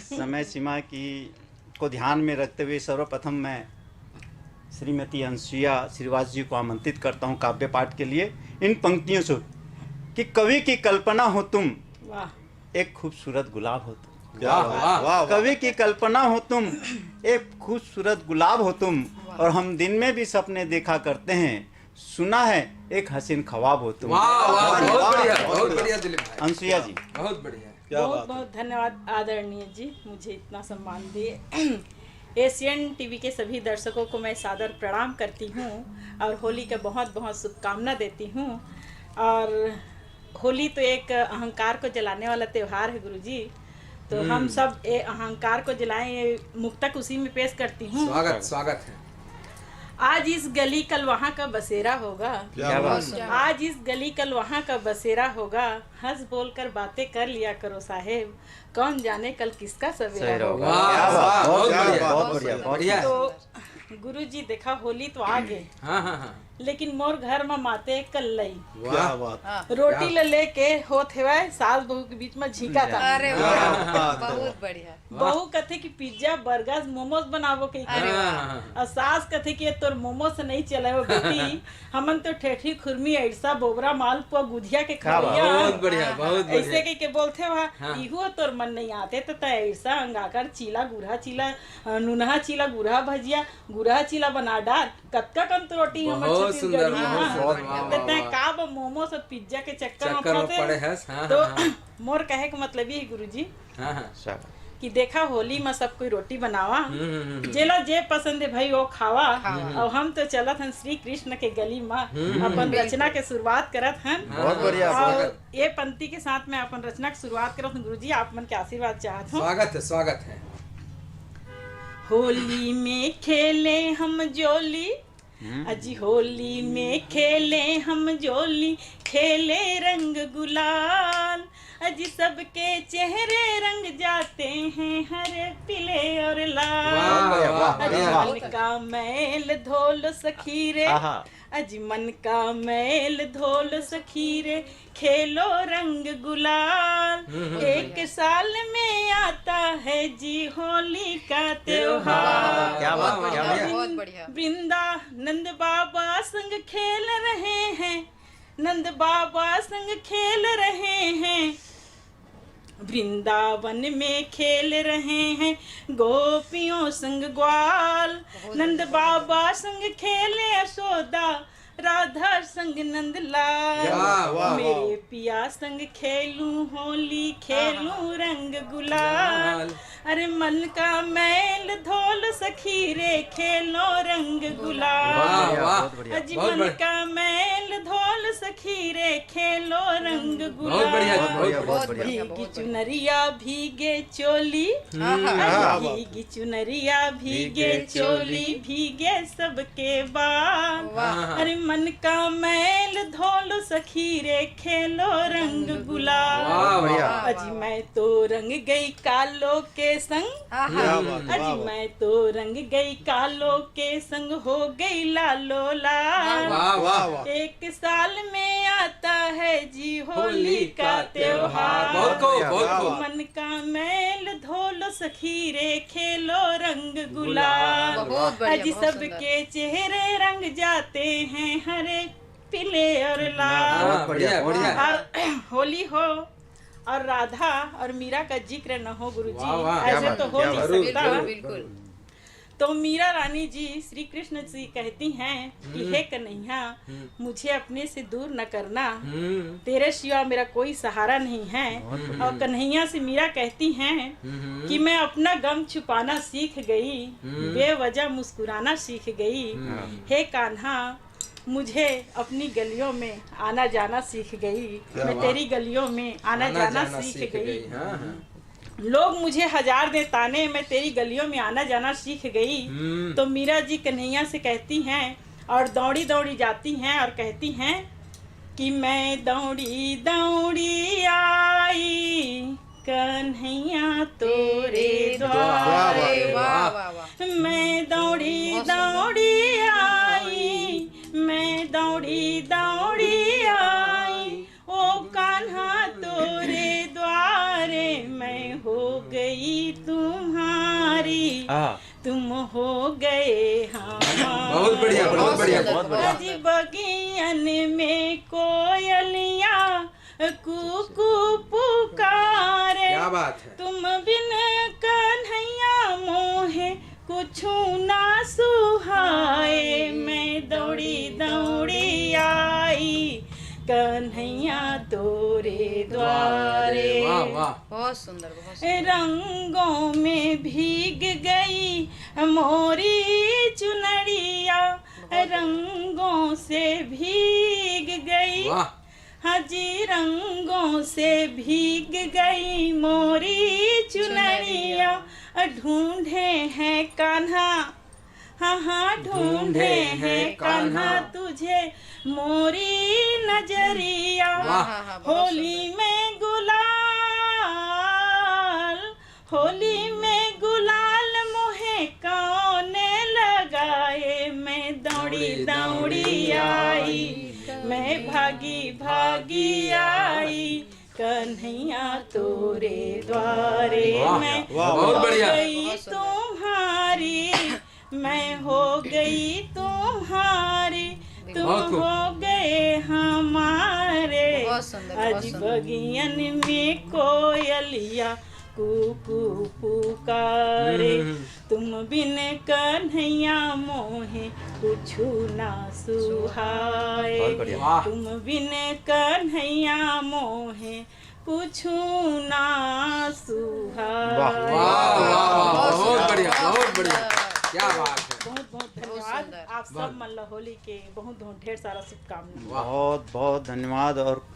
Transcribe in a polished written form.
समय सीमा की को ध्यान में रखते हुए सर्वप्रथम मैं श्रीमती अनसुईया श्रीवास जी को आमंत्रित करता हूँ काव्य पाठ के लिए इन पंक्तियों से कि कवि की कल्पना हो तुम, एक खूबसूरत गुलाब हो तुम। कवि की कल्पना हो तुम, एक खूबसूरत गुलाब हो तुम, और हम दिन में भी सपने देखा करते हैं, सुना है एक हसीन ख्वाब हो तुम। बहुत बढ़िया दिलीप भाई, अनसुईया जी बहुत बढ़िया। बहुत बहुत धन्यवाद आदरणीय जी, मुझे इतना सम्मान दिए। एशियन टीवी के सभी दर्शकों को मैं सादर प्रणाम करती हूँ और होली का बहुत बहुत शुभकामना देती हूँ। और होली तो एक अहंकार को जलाने वाला त्यौहार है गुरुजी, तो हम सब ये अहंकार को जलाएं, ये मुक्तक उसी में पेश करती हूँ। स्वागत स्वागत है। आज इस गली कल वहाँ का बसेरा होगा, क्या बात। आज इस गली कल वहाँ का बसेरा होगा, हंस बोल कर बातें कर लिया करो साहेब, कौन जाने कल किसका सवेरा होगा। वाह, बहुत बढ़िया, बहुत बढ़िया, बहुत बढ़िया। तो गुरुजी देखा होली तो आ गए, हाँ, लेकिन मोर घर में माते कल्लई क्या बात। रोटी ले लेके होत हेवाय सास बहू के बीच में झीका था। अरे वाह, बहुत बढ़िया। बहू कथे कि पिज्जा बर्गर मोमोज बनावो के, और सास कथे कि तोर मोमोज से नहीं चले हो बेटी, हमन तो ठेठी खुरमी ऐसा बोबरा माल पो गुधिया के खवैया। बहुत बढ़िया, बहुत बढ़िया। ऐसे के बोलथे वहाँ इहो तोर मन नहीं आते तो ऐसा अंगाकर चीला गुरहा चीला नुनहा चीला गुरहा भजिया गुरहा चीला बना डाल, कतका कन तो रोटी हमर बहुत सुंदर, छत्तीसगढ़ी बहुत सुंदर, वाह, वाह, ते वाह। का मोमोज और पिज्जा के चक्कर चक्कर में फंसे। पड़े हंस, हाँ, तो हाँ, मोर कहे का मतलब ये है गुरुजी अच्छा। कि देखा होली में सब कोई रोटी बनावा, हम्म। जेला जे पसंद है भाई वो खावा। और हम तो चलत हन श्री कृष्ण के गली में अपन रचना के शुरुआत करत हन। बहुत बढ़िया, और ये पंक्ति के साथ में अपन रचना की शुरुआत करत हन। गुरुजी आप मन के आशीर्वाद चाहत हूँ। स्वागत है, स्वागत है। होली में खेले हम जोली, अजी होली में खेले हम जोली, खेले रंग गुलाल, अजी सबके चेहरे रंग जाते हैं हरे पीले और लाल। अजी मन का मैल धोल सखीरे, अजी मन का मैल धोल सखीरे, खेलो रंग गुलाल, एक साल में आता है जी होली का त्योहार। क्या बात, क्या बात। बहुत बढ़िया। वृंदा नंद बाबा संग खेल रहे हैं, नंद बाबा संग खेल रहे हैं, वृंदावन में खेल रहे हैं गोपियों संग ग्वाल, नंद बाबा संग खेले यशोदा, राधा संग नंदलाल, मेरे पिया संग खेलूं होली खेलूं रंग गुलाल, अरे मन का मैल धोल सखी रे खेलो रंग गुलाल, अजी मन का मैल धोल सखी रे खेलो रंग गुलाल। भीगी चुनरिया भीगे चोली, भीगी चुनरिया भीगे चोली, भीगे सबके बाल, अरे मन का मैल धोल सखी रे खेलो रंग गुलाल, अजी मैं तो रंग गई कालो के संग, अजी मैं तो रंग गई कालो के संग, हो गई लालो लाल, एक साल में आता है जी होली का त्योहार, मन का मैल धोल सखी रे खेलो रंग गुलाल, अजी सबके चेहरे रंग जाते हैं हरे पीले और लाल। और होली हो और राधा और मीरा का जिक्र न हो गुरुजी, ऐसे तो हो नहीं सकता। बिल्कुल। तो मीरा रानी जी श्री कृष्ण जी कहती हैं कि हे कन्हैया, मुझे अपने से दूर न करना, तेरे सिवा मेरा कोई सहारा नहीं है। और कन्हैया से मीरा कहती हैं कि मैं अपना गम छुपाना सीख गई, बेवजह मुस्कुराना सीख गई, हे कान्हा मुझे अपनी गलियों में आना जाना सीख गई, मैं तेरी गलियों में आना जाना सीख गई, लोग मुझे हजार दे ताने, मैं तेरी गलियों में आना जाना सीख गई। तो मीरा जी कन्हैया से कहती हैं और दौड़ी दौड़ी जाती हैं और कहती हैं कि मैं दौड़ी दौड़ी आई कन्हैया तोरे द्वारे, मैं दौड़ी दौड़ी आई, मैं दौड़ी दौड़ी आई, ओ कान्हा तोरे द्वारे, मैं हो गई तू हाँ। तुम हो गए हमारे। बहुत बढ़िया, बहुत बढ़िया, बहुत बढ़िया। आज बगियन में कोयलियाँ कूकू पुकारे, क्या बात है। तुम बिन कन्हैया मोहे कुछु ना सुहाए। मैं दौड़ी दौड़ी आई कन्हैया तोरे द्वारे। वाह वाह। बहुत सुंदर, बहुत सुंदर। रंगों में भीग गई मोरी चुनरिया, रंगों से भीग गई। वाह। हाजी रंगों से भीग गई मोरी चुनरिया। ढूंढे हैं कान्हा, हाँ हाँ ढूंढे हैं कान्हा तुझे मोरी नजरिया। वाह। होली में गुलाल, होली में गुलाल मोहे कौन लगाए। मैं दौड़ी दौड़ी आई, मैं भागी भागी आई कन्हैया तोरे द्वारे। वाह, मैं वाह, हो बहुत बढ़िया। गई तुम्हारी, मैं हो गई तुम्हारी, तुम बहुत खूब। हो गए हमारे। बहुत सुंदर, बहुत आज सुंदर। बगियन में कोयलिया कूकू पुकारे, तुम बिन कन्हैया मोहे कुछु ना सुहाए। बहुत बढ़िया। वाह। तुम बिन कन्हैया मोहे कुछु ना सुहाए। वाह, वाह वाह, बहुत बहुत सुंदर, बढ़िया, बहुत बहुत बढ़िया। सुंदर। क्या बात है। बहुत बहुत धन्यवाद। सुंदर। आप सब मतलब होली के बहुत बहुत ढेर सारा शुभकामनाएं। वाह। बहुत बहुत धन्यवाद। और